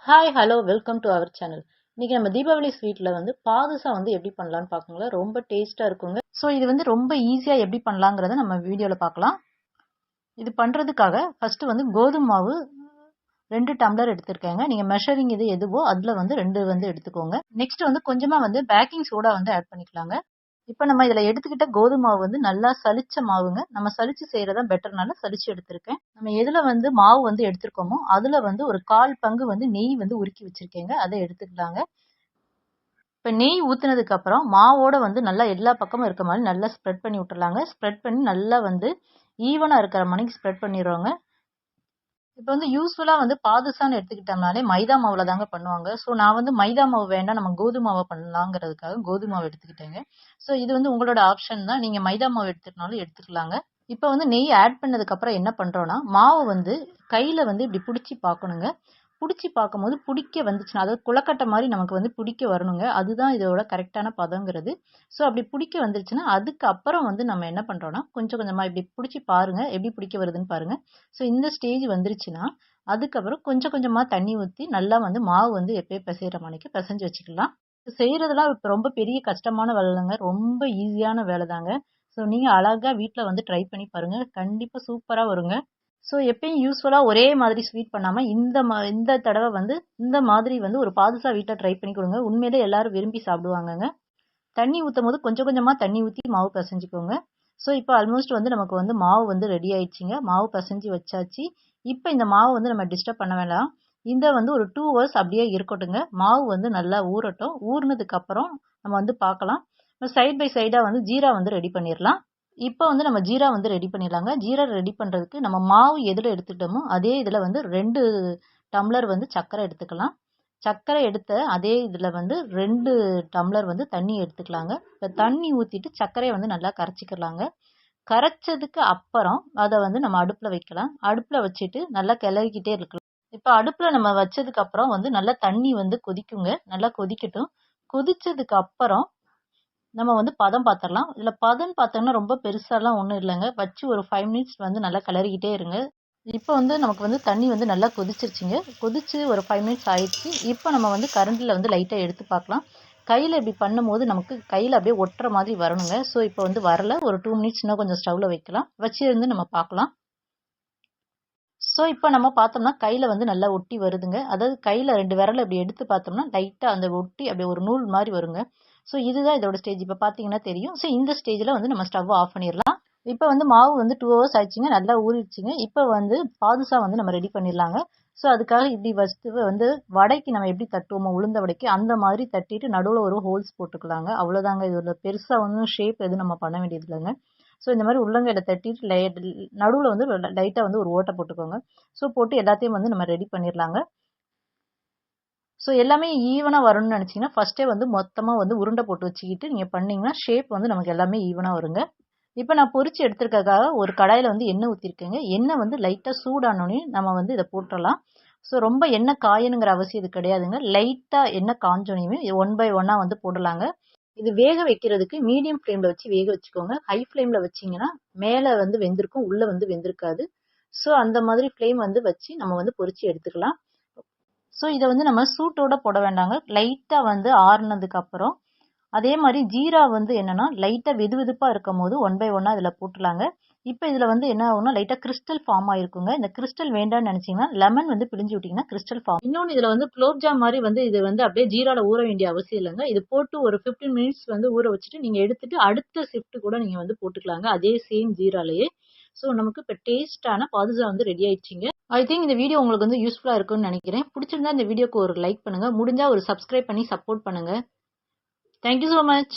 Hi hello welcome to our channel. இன்னைக்கு நம்ம தீபாவளி ஸ்வீட்டில் பாதுஷா எப்படி பண்ணலான்னு பார்க்கோங்களா. ரொம்ப டேஸ்ட்டாக இருக்குங்க. ஸோ இது ரொம்ப ஈஸியாக எப்படி பண்ணலாங்கிறத நம்ம வீடியோவில் பார்க்கலாம். இது பண்ணுறதுக்காக ஃபஸ்ட்டு கோதுமை மாவு 2 டம்ளர் எடுத்துருக்கேங்க. நீங்கள் மெஷரிங் இது எதுவோ அதில் 2 எடுத்துக்கோங்க. நெக்ஸ்ட் கொஞ்சமாக பேக்கிங் சோடா ஆட் பண்ணிக்கலாங்க. இப்போ நம்ம இதில் எடுத்துக்கிட்ட கோதுமை மாவு நல்லா சலிச்ச மாவுங்க. நம்ம சலிச்சு செய்கிறதா பெட்டர்னால சலிச்சு எடுத்திருக்கேன். நம்ம எதில் மாவு எடுத்திருக்கோமோ அதில் ஒரு 1/4 பங்கு நெய் உருக்கி வச்சிருக்கேங்க. அதை எடுத்துக்கலாங்க. இப்போ நெய் ஊற்றுனதுக்கு அப்புறம் மாவோட நல்லா எல்லா பக்கமும் இருக்க மாதிரி நல்லா ஸ்ப்ரெட் பண்ணி விட்டுறலாங்க. ஸ்ப்ரெட் பண்ணி நல்லா ஈவனாக இருக்கிற மாதிரி ஸ்ப்ரெட் பண்ணிடுறோங்க. இப்போ யூஸ்வலாக பாதுஷான்னு எடுத்துக்கிட்டோம்னாலே மைதா மாவில் தாங்க பண்ணுவாங்க. ஸோ நான் மைதா மாவு வேண்டாம், நம்ம கோதுமை மாவை பண்ணலாங்கிறதுக்காக கோதுமை மாவு எடுத்துக்கிட்டேங்க. ஸோ இது உங்களோட ஆப்ஷன் தான். நீங்கள் மைதா மாவு எடுத்துக்கினாலும் எடுத்துக்கலாங்க. இப்போ நெய் ஆட் பண்ணதுக்கப்புறம் என்ன பண்ணுறோன்னா மாவு கையில் இப்படி பிடிச்சி பார்க்கணுங்க. பிடிச்சி பார்க்கும்போது பிடிக்க வந்துச்சுன்னா, அதாவது குளக்கட்டை மாதிரி நமக்கு பிடிக்க வரணுங்க. அதுதான் இதோட கரெக்டான பதங்கிறது. ஸோ அப்படி பிடிக்க வந்துருச்சுன்னா அதுக்கப்புறம் நம்ம என்ன பண்ணுறோன்னா கொஞ்சம் கொஞ்சமாக இப்படி பிடிச்சி பாருங்கள், எப்படி பிடிக்க வருதுன்னு பாருங்கள். ஸோ இந்த ஸ்டேஜ் வந்துருச்சுன்னா அதுக்கப்புறம் கொஞ்சம் கொஞ்சமாக தண்ணி ஊற்றி நல்லா மாவு எப்பயும் பிசைகிற மணிக்கு பிசைஞ்சு வச்சுக்கலாம். செய்கிறதுலாம் இப்போ ரொம்ப பெரிய கஷ்டமான வேலை இல்லைங்க, ரொம்ப ஈஸியான வேலை தாங்க. ஸோ நீங்கள் அழகாக வீட்டில் ட்ரை பண்ணி பாருங்கள், கண்டிப்பாக சூப்பராக வருங்க. ஸோ எப்பயும் யூஸ்வலாக ஒரே மாதிரி ஸ்வீட் பண்ணாமல் இந்த தடவை இந்த மாதிரி ஒரு பாதுஷா வீட்டில் ட்ரை பண்ணி கொடுங்க. உண்மையிலே எல்லாரும் விரும்பி சாப்பிடுவாங்கங்க. தண்ணி ஊற்றும் போது கொஞ்சம் கொஞ்சமாக தண்ணி ஊற்றி மாவு பிசைஞ்சுக்கோங்க. ஸோ இப்போ ஆல்மோஸ்ட் நமக்கு மாவு ரெடி ஆயிடுச்சுங்க. மாவு பிசைஞ்சு வச்சாச்சு. இப்போ இந்த மாவு நம்ம டிஸ்டர்ப் பண்ண வேண்டாம். இந்த ஒரு 2 hours அப்படியே இருக்கட்டுங்க. மாவு நல்லா ஊறட்டும். ஊறினதுக்கப்புறம் நம்ம பார்க்கலாம். சைட் பை சைடாக ஜீரா ரெடி பண்ணிடலாம். இப்போ நம்ம ஜீரா ரெடி பண்ணிடலாங்க. ஜீரா ரெடி பண்ணுறதுக்கு நம்ம மாவு எதில் எடுத்துக்கிட்டோமோ அதே இதில் 2 டம்ளர் சர்க்கரை எடுத்துக்கலாம். சர்க்கரை எடுத்த அதே இதில் 2 டம்ளர் தண்ணி எடுத்துக்கலாங்க. இப்போ தண்ணி ஊற்றிட்டு சர்க்கரையை நல்லா கரைச்சிக்கலாங்க. கரைச்சதுக்கு அப்புறம் அதை நம்ம அடுப்பில் வைக்கலாம். அடுப்பில் வச்சுட்டு நல்லா கிளறிக்கிட்டே இருக்கலாம். இப்போ அடுப்பில் நம்ம வச்சதுக்கு அப்புறம் நல்லா தண்ணி கொதிக்குங்க. நல்லா கொதிக்கட்டும். கொதிச்சதுக்கு அப்புறம் நம்ம பதம் பார்த்துடலாம். இதில் பதம் பார்த்தோம்னா ரொம்ப பெருசாலாம் ஒன்றும் இல்லைங்க. வச்சு ஒரு 5 minutes நல்லா கிளறிக்கிட்டே இருங்க. இப்போ நமக்கு தண்ணி நல்லா கொதிச்சிருச்சுங்க. கொதிச்சு ஒரு 5 minutes ஆயிடுச்சு. இப்போ நம்ம கரண்டில் லைட்டாக எடுத்து பார்க்கலாம். கையில் இப்படி பண்ணும்போது நமக்கு கையில் அப்படியே ஒட்டுற மாதிரி வரணுங்க. ஸோ இப்போ வரல. ஒரு 2 minutes இன்னும் கொஞ்சம் ஸ்டவ்வில் வைக்கலாம். வச்சு நம்ம பார்க்கலாம். ஸோ இப்போ நம்ம பார்த்தோம்னா கையில் நல்லா ஒட்டி வருதுங்க. அதாவது கையில் 2 விரலை இப்படி எடுத்து பார்த்தோம்னா லைட்டாக அந்த ஒட்டி அப்படியே ஒரு நூல் மாதிரி வருங்க. ஸோ இதுதான் இதோட ஸ்டேஜ். இப்போ பார்த்தீங்கன்னா தெரியும். ஸோ இந்த ஸ்டேஜில் நம்ம ஸ்டவ் ஆஃப் பண்ணிடலாம். இப்போ மாவு 2 hours ஆயிடுச்சுங்க. நல்லா ஊறிடுச்சுங்க. இப்போ பாதுஷா நம்ம ரெடி பண்ணிடலாங்க. ஸோ அதுக்காக இப்படி ஃபஸ்ட்டு வடைக்கு நம்ம எப்படி தட்டுவோமோ உளுந்த வடைக்கு அந்த மாதிரி தட்டிட்டு நடுவில் ஒரு ஹோல்ஸ் போட்டுக்கலாங்க. அவ்வளோதாங்க. இது பெருசாக ஷேப் எதுவும் நம்ம பண்ண வேண்டியது இல்லைங்க. ஸோ இந்த மாதிரி உள்ளங்கையில் தட்டிட்டு நடுவில் லைட்டாக ஒரு ஓட்டை போட்டுக்கோங்க. ஸோ போட்டு எல்லாத்தையும் நம்ம ரெடி பண்ணிடலாங்க. ஸோ எல்லாமே ஈவனாக வரணும்னு நினச்சிங்கன்னா ஃபஸ்ட்டே மொத்தமாக உருண்டை போட்டு வச்சுக்கிட்டு நீங்கள் பண்ணிங்கன்னா ஷேப் நமக்கு எல்லாமே ஈவனாக வருங்க. இப்போ நான் பொரிச்சு எடுத்துருக்கிறதுக்காக ஒரு கடாயில் எண்ணெய் ஊற்றிருக்கேங்க. எண்ணெய் லைட்டாக சூடானோடனே நம்ம இதை போட்டுடலாம். ஸோ ரொம்ப எண்ணெய் காயணுங்கிற அவசியம் இது கிடையாதுங்க. லைட்டாக எண்ணெய் காஞ்சோனையுமே 1 by 1 போடலாங்க. இது வேக வைக்கிறதுக்கு மீடியம் ஃப்ளேமில் வச்சு வேக வச்சுக்கோங்க. ஹை ஃப்ளேமில் வச்சிங்கன்னா மேலே வெந்திருக்கும், உள்ளே வெந்திருக்காது. ஸோ அந்த மாதிரி ஃப்ளேம் வச்சு நம்ம பொரிச்சு எடுத்துக்கலாம். ஸோ இதை நம்ம சூட்டோட போட வேண்டாங்க. லைட்டாக ஆறுனதுக்கு அப்புறம் அதே மாதிரி ஜீரா என்னன்னா லைட்டாக வெது வெதுப்பாக இருக்கும் போது 1 by 1 இதில் போட்டுலாங்க. இப்போ இதில் என்ன ஆகும்னா லைட்டாக கிறிஸ்டல் ஃபார்ம் ஆயிருக்குங்க. இந்த கிறிஸ்டல் வேண்டாம்னு நினச்சிங்கன்னா லெமன் பிழிஞ்சு விட்டிங்கன்னா கிறிஸ்டல் ஃபார்ம். இன்னொன்று இதில் குலோப் ஜாம் மாதிரி இது அப்படியே ஜீராவில் ஊற வேண்டிய அவசியம் இல்லைங்க. இது போட்டு ஒரு 15 minutes ஊற வச்சுட்டு நீங்கள் எடுத்துட்டு அடுத்த ஷிஃப்ட் கூட நீங்கள் போட்டுக்கலாங்க. அதே சேம் ஜீராலேயே. ஸோ நமக்கு இப்போ டேஸ்டான பாதுஷா ரெடி ஆயிடுச்சுங்க. ஐ திங்க் இந்த வீடியோ உங்களுக்கு யூஸ்ஃபுல்லாக இருக்கும்னு நினைக்கிறேன். பிடிச்சிருந்தா இந்த வீடியோக்கு ஒரு லைக் பண்ணுங்கள். முடிஞ்சால் ஒரு சப்ஸ்கிரைப் பண்ணி சப்போர்ட் பண்ணுங்கள். Thank you so much.